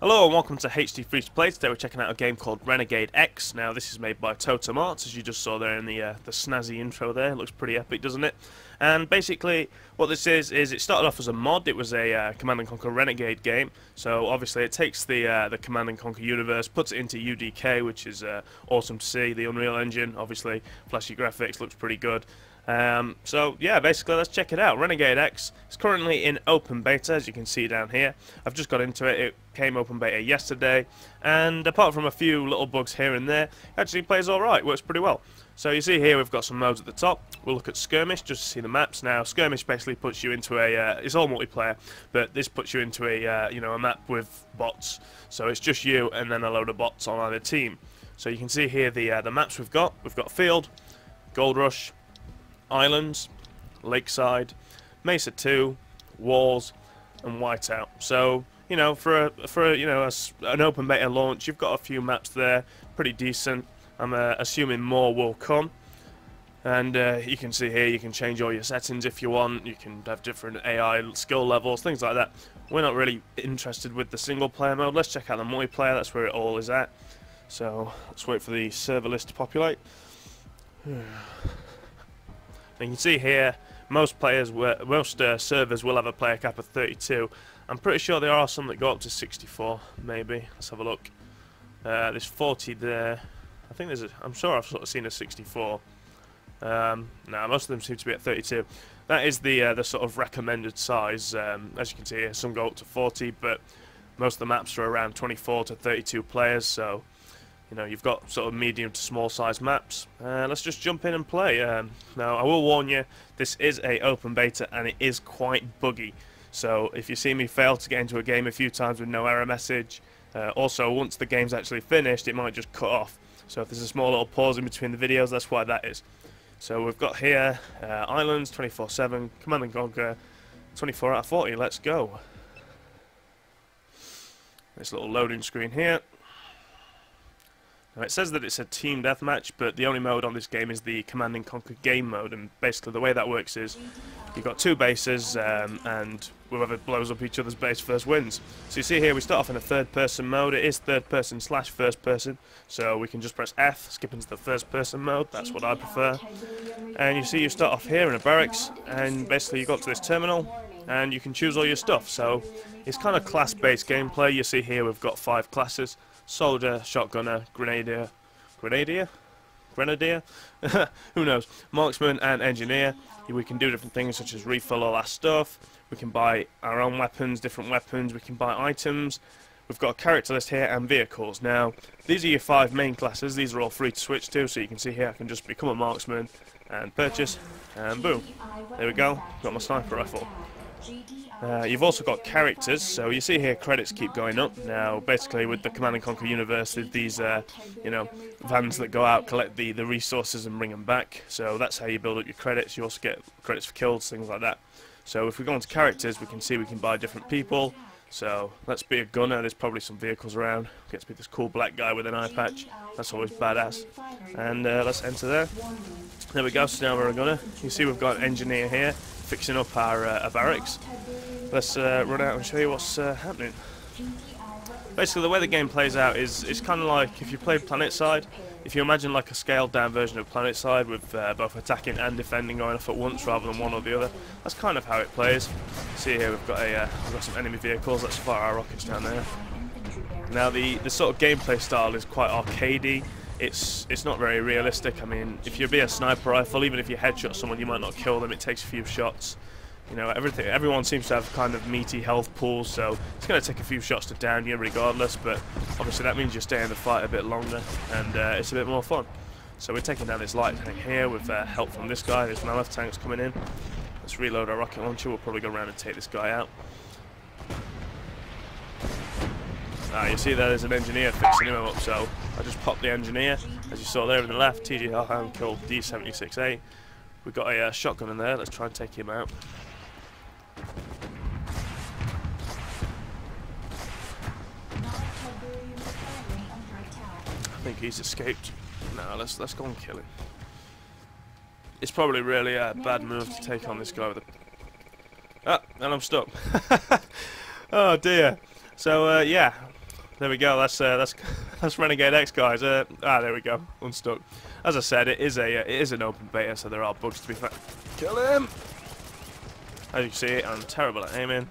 Hello and welcome to HD32PLAY. Today we're checking out a game called Renegade X. Now this is made by Totem Arts, as you just saw there in the snazzy intro there. It looks pretty epic, doesn't it? And basically what this is it started off as a mod. It was a Command & Conquer Renegade game. So obviously it takes the Command & Conquer universe, puts it into UDK, which is awesome to see. The Unreal Engine, obviously, flashy graphics, looks pretty good. So yeah, basically let's check it out. Renegade X is currently in open beta, as you can see down here. I've just got into it. It came open beta yesterday, and apart from a few little bugs here and there, it actually plays alright, works pretty well. So you see here we've got some modes at the top. We'll look at Skirmish just to see the maps. Now Skirmish basically puts you into a, it's all multiplayer, but this puts you into a, you know, a map with bots. So it's just you and then a load of bots on either team. So you can see here the maps we've got. We've got Field, Gold Rush, Islands, Lakeside, Mesa 2, Walls, and Whiteout. So you know, for you know an open beta launch, you've got a few maps there, pretty decent. I'm assuming more will come. And you can see here, you can change all your settings if you want. You can have different AI skill levels, things like that. We're not really interested with the single player mode. Let's check out the multiplayer. That's where it all is at. So let's wait for the server list to populate. You can see here, most servers will have a player cap of 32. I'm pretty sure there are some that go up to 64, maybe. Let's have a look. There's 40 there. I think there's I'm sure I've sort of seen a 64. No, most of them seem to be at 32. That is the sort of recommended size. As you can see here, some go up to 40, but most of the maps are around 24 to 32 players, so you know, you've got sort of medium to small size maps. Let's just jump in and play. Now, I will warn you, this is a open beta and it is quite buggy. So if you see me fail to get into a game a few times with no error message, also once the game's actually finished, it might just cut off. So if there's a small little pause in between the videos, that's why that is. So we've got here Islands 24/7, Command & Conquer 24 out of 40. Let's go. This little loading screen here. Now it says that it's a team deathmatch, but the only mode on this game is the Command & Conquer game mode, and basically the way that works is you've got two bases, and whoever blows up each other's base first wins. So you see here we start off in a third-person mode. It is third-person / first-person, so we can just press F, skip into the first-person mode. That's what I prefer. And you see you start off here in a barracks, and basically you got to this terminal, and you can choose all your stuff. So it's kind of class-based gameplay. You see here we've got 5 classes. Soldier, shotgunner, grenadier, who knows, marksman and engineer. We can do different things such as refill all our stuff. We can buy our own weapons, different weapons. We can buy items. We've got a character list here and vehicles. Now, these are your 5 main classes. These are all free to switch to, so you can see here I can just become a marksman and purchase, and boom, there we go, got my sniper rifle. You've also got characters, so you see here credits keep going up. Now basically with the Command & Conquer universe, there's these you know, vans that go out, collect the resources and bring them back. So that's how you build up your credits. You also get credits for kills, things like that. So if we go into characters, we can see we can buy different people. So let's be a gunner. There's probably some vehicles around. Get to be this cool black guy with an eye patch. That's always badass. And let's enter there. There we go, so now we're a gunner. You see we've got an engineer here fixing up our barracks. Let's run out and show you what's happening. Basically the way the game plays out is it's kind of like if you played PlanetSide. If you imagine like a scaled down version of PlanetSide with both attacking and defending going off at once rather than one or the other, that's kind of how it plays. See here we've got some enemy vehicles. Let's fire our rockets down there. Now the sort of gameplay style is quite arcadey. It's not very realistic. I mean, if you be a sniper rifle, even if you headshot someone, you might not kill them. It takes a few shots. You know, everyone seems to have kind of meaty health pools, so it's going to take a few shots to down you regardless, but obviously that means you stay in the fight a bit longer, and it's a bit more fun. So we're taking down this light tank here with help from this guy. There's Mammoth tanks coming in. Let's reload our rocket launcher. We'll probably go around and take this guy out. You see there's an engineer fixing him up, so I just popped the engineer. As you saw there on the left, TG Hellhound killed D76A. We've got a shotgun in there. Let's try and take him out. think he's escaped. No, let's go and kill him. It's probably really a bad move to take on this guy with a... Ah, and I'm stuck. Oh dear. So yeah, there we go. That's Renegade X, guys. There we go. Unstuck. As I said, it is an open beta, so there are bugs to be found. Kill him. As you can see, I'm terrible at aiming.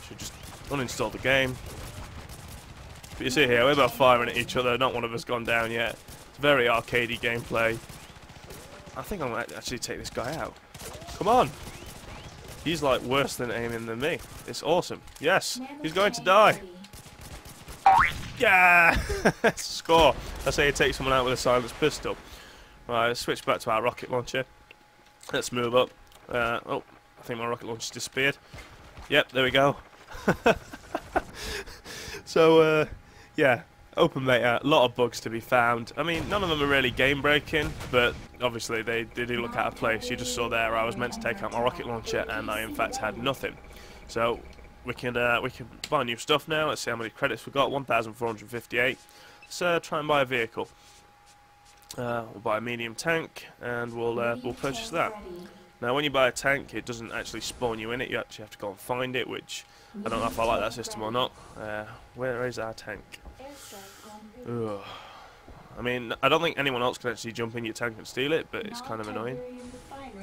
Should just uninstall the game. But you see here, we're both firing at each other. Not one of us gone down yet. It's very arcadey gameplay. I think I might actually take this guy out. Come on. He's like worse than aiming than me. It's awesome. Yes, he's going to die. Yeah, score. That's how you take someone out with a silenced pistol. Right, let's switch back to our rocket launcher. Let's move up. Oh, I think my rocket launcher disappeared. Yep, there we go. So, yeah, open beta, a lot of bugs to be found. I mean, none of them are really game-breaking, but obviously they do look out of place. You just saw there I was meant to take out my rocket launcher, and I in fact had nothing. So we can buy new stuff now. Let's see how many credits we've got. 1,458. Let's try and buy a vehicle. We'll buy a medium tank, and we'll purchase that. Now, when you buy a tank, it doesn't actually spawn you in it. You actually have to go and find it, which I don't know if I like that system or not. Where is our tank? Ugh. I mean, I don't think anyone else can actually jump in your tank and steal it, but it's kind of annoying.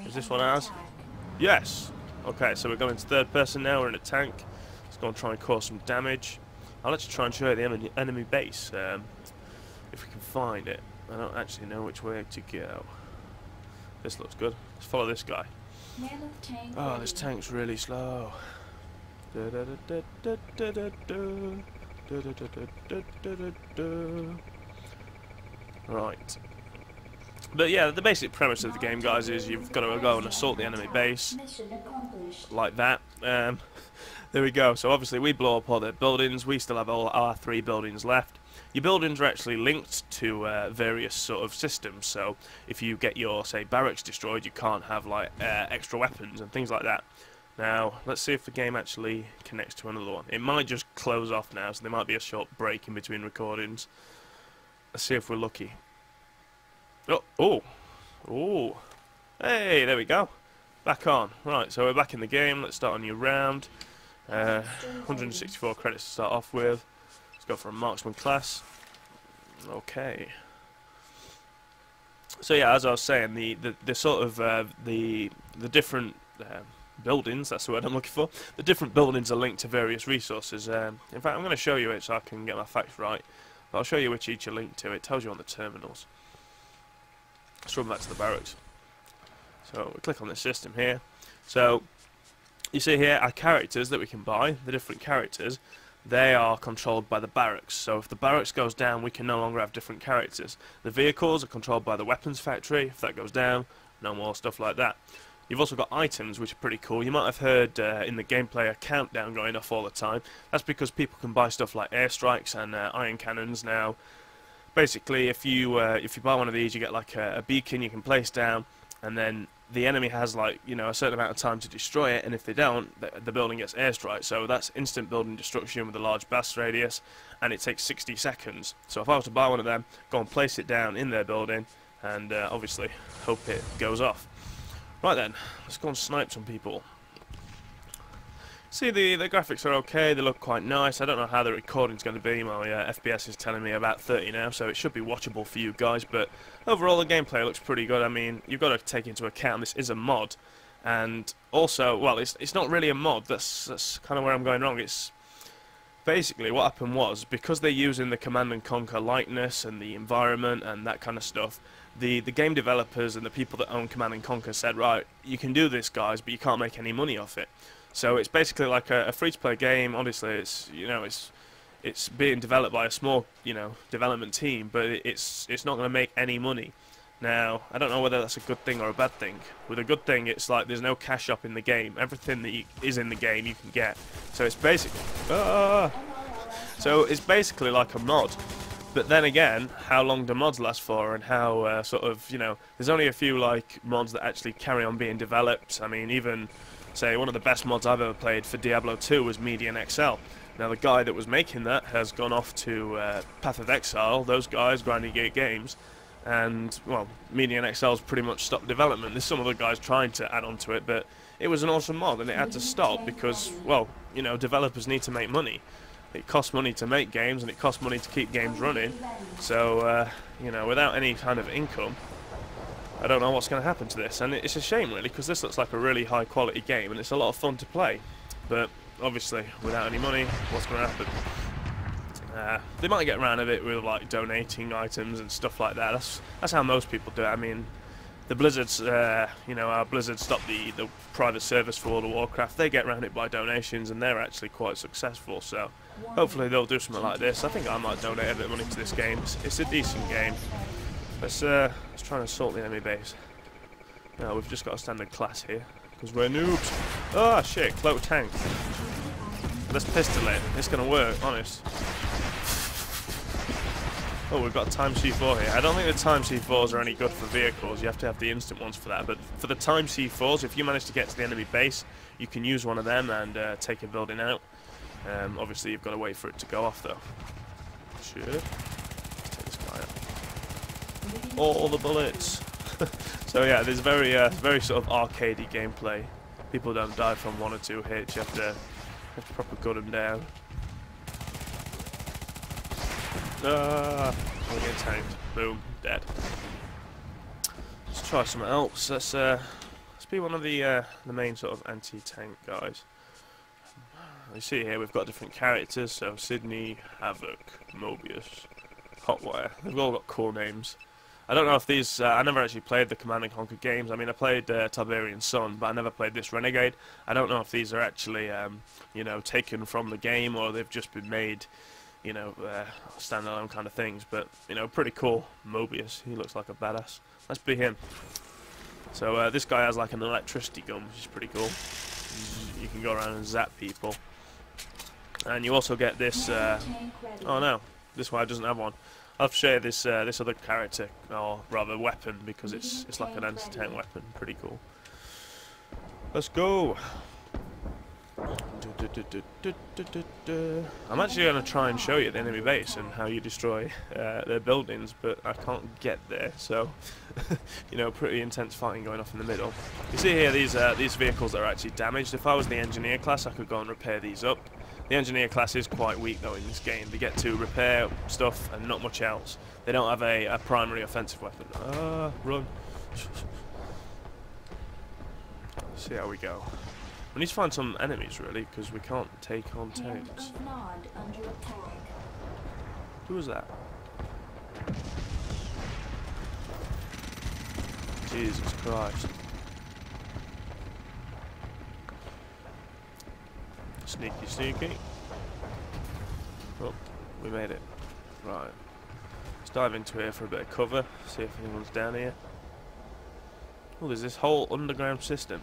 Is this one ours? Yes! Okay, so we're going to third person now. We're in a tank. Let's go and try and cause some damage. I'll actually try and show you the enemy base, if we can find it. I don't actually know which way to go. This looks good. Let's follow this guy. Oh, this tank's really slow. Right. But yeah, the basic premise of the game, guys, is you've got to go and assault the enemy base. Like that. There we go. So obviously we blow up all their buildings. We still have all our 3 buildings left. Your buildings are actually linked to various sort of systems. So if you get your, say, barracks destroyed, you can't have like extra weapons and things like that. Now, let's see if the game actually connects to another one. It might just close off now, so there might be a short break in between recordings. Let's see if we're lucky. Oh! Hey, there we go. Back on. Right, so we're back in the game. Let's start a new round. 164 credits to start off with. Let's go for a marksman class. Okay. So yeah, as I was saying, the sort of the different buildings, that's the word I'm looking for. The different buildings are linked to various resources. In fact, I'm going to show you it so I can get my facts right. But I'll show you which each are linked to. It tells you on the terminals. Let's run back to the barracks. So we click on the system here. So you see here our characters that we can buy, the different characters, they are controlled by the barracks. So if the barracks goes down, we can no longer have different characters. The vehicles are controlled by the weapons factory. If that goes down, no more stuff like that. You've also got items, which are pretty cool. You might have heard in the gameplay a countdown going off all the time. That's because people can buy stuff like airstrikes and iron cannons now. Basically, if you buy one of these, you get like a beacon you can place down, and then the enemy has like, you know, a certain amount of time to destroy it, and if they don't, the building gets airstrike. So that's instant building destruction with a large blast radius, and it takes 60 seconds. So if I was to buy one of them, go and place it down in their building, and obviously hope it goes off. Right then, let's go and snipe some people. See, the graphics are okay, they look quite nice. I don't know how the recording's going to be. My FPS is telling me about 30 now, so it should be watchable for you guys. But overall, the gameplay looks pretty good. I mean, you've got to take into account this is a mod. And also, well, it's not really a mod. That's kind of where I'm going wrong. It's basically what happened was, because they're using the Command and Conquer likeness and the environment and that kind of stuff, the game developers and the people that own Command and Conquer said, right, you can do this, guys, but you can't make any money off it. So it's basically like a free-to-play game. Obviously, it's, you know, it's being developed by a small, you know, development team, but it's not going to make any money. Now, I don't know whether that's a good thing or a bad thing. With a good thing, it's like there's no cash shop in the game. Everything that is in the game you can get. So it's basically like a mod. But then again, how long do mods last for, and how sort of, you know, there's only a few like mods that actually carry on being developed. I mean, even say one of the best mods I've ever played for Diablo 2 was Median XL. Now the guy that was making that has gone off to Path of Exile, those guys, Renegade Games, and, well, Median Excel's pretty much stopped development. There's some other guys trying to add on to it, but it was an awesome mod, and it had to stop because, well, you know, developers need to make money. It costs money to make games, and it costs money to keep games running, so, you know, without any kind of income, I don't know what's going to happen to this, and it's a shame, really, because this looks like a really high-quality game, and it's a lot of fun to play, but obviously, without any money, what's going to happen? They might get around a bit with like donating items and stuff like that. That's how most people do it. I mean, the Blizzard's, you know, our Blizzard stopped the private service for World of Warcraft. They get around it by donations, and they're actually quite successful. So hopefully they'll do something like this. I think I might donate a bit of money to this game. It's a decent game. Let's try and assault the enemy base. No, we've just got a standard class here because we're noobs. Oh shit, cloak tank. Let's pistol it. It's gonna work, honest. Oh, we've got a time C4 here. I don't think the time C4s are any good for vehicles. You have to have the instant ones for that. But for the time C4s, if you manage to get to the enemy base, you can use one of them and take a building out. Obviously, you've got to wait for it to go off, though. Sure. Take this guy out. All the bullets. So yeah, there's very sort of arcadey gameplay. People don't die from 1 or 2 hits. You have to proper gut them down. I'll get tanked. Boom, dead. Let's try something else. Let's be one of the main sort of anti-tank guys. You see here we've got different characters. So Sydney, Havoc, Mobius, Hotwire. They've all got cool names. I don't know if these. I never actually played the Command and Conquer games. I mean, I played Tiberian Sun, but I never played this Renegade. I don't know if these are actually, you know, taken from the game or they've just been made, you know, standalone kind of things, but, you know, pretty cool. Mobius, he looks like a badass. Let's be him. So this guy has like an electricity gun, which is pretty cool. You can go around and zap people. And you also get this, oh no, this guy doesn't have one. I'll have to show you this, this other character, or rather weapon, because it's like an anti-tank weapon. Pretty cool. Let's go! I'm actually going to try and show you the enemy base and how you destroy their buildings, but I can't get there, so you know, pretty intense fighting going off in the middle. You see here these vehicles that are actually damaged. If I was the engineer class, I could go and repair these up. The engineer class is quite weak though in this game. They get to repair stuff and not much else. They don't have a primary offensive weapon. Run. Let's see how we go. We need to find some enemies, really, because we can't take on tanks. Who was that? Jesus Christ. Sneaky, sneaky. Oh, we made it. Right. Let's dive into here for a bit of cover, see if anyone's down here. Oh, there's this whole underground system.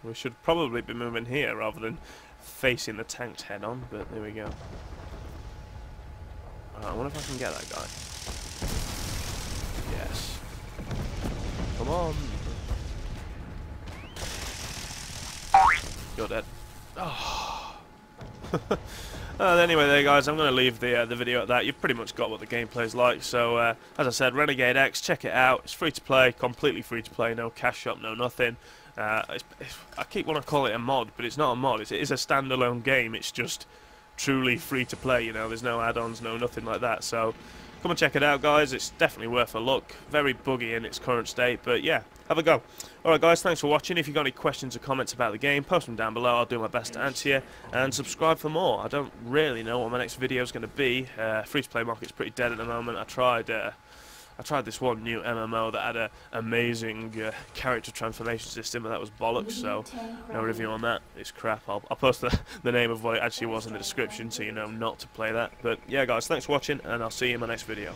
We should probably be moving here rather than facing the tanks head on, but there we go. I wonder if I can get that guy. Yes. Come on. You're dead. Oh. Anyway there guys, I'm going to leave the video at that. You've pretty much got what the gameplay's like. So as I said, Renegade X, check it out. It's free to play, completely free to play, no cash shop, no nothing. I keep wanting to call it a mod, but it's not a mod. It is a standalone game. It's just truly free to play, you know. There's no add-ons, no nothing like that. So come and check it out, guys. It's definitely worth a look. Very buggy in its current state, but yeah, have a go. Alright guys, thanks for watching. If you've got any questions or comments about the game, post them down below. I'll do my best to answer you. And subscribe for more. I don't really know what my next video is going to be. Free-to-play market's pretty dead at the moment. I tried this one new MMO that had an amazing character transformation system, but that was bollocks, so no review on that. It's crap. I'll post the name of what it actually was in the description so you know not to play that. But yeah guys, thanks for watching, and I'll see you in my next video.